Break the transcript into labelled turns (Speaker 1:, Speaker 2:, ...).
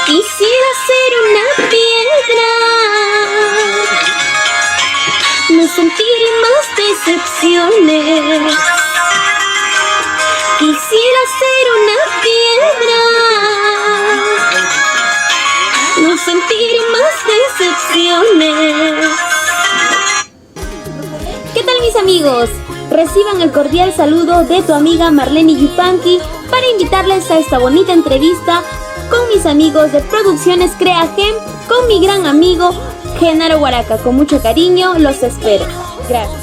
Speaker 1: Quisiera ser una piedra, no sentir más decepciones. Quisiera ser una piedra, no sentir más decepciones. ¿Qué tal, mis amigos? Reciban el cordial saludo de tu amiga Marleny Yupanqui para invitarles a esta bonita entrevista con mis amigos de Producciones Crea Gem, con mi gran amigo Genaro Huaraca. Con mucho cariño los espero. Gracias.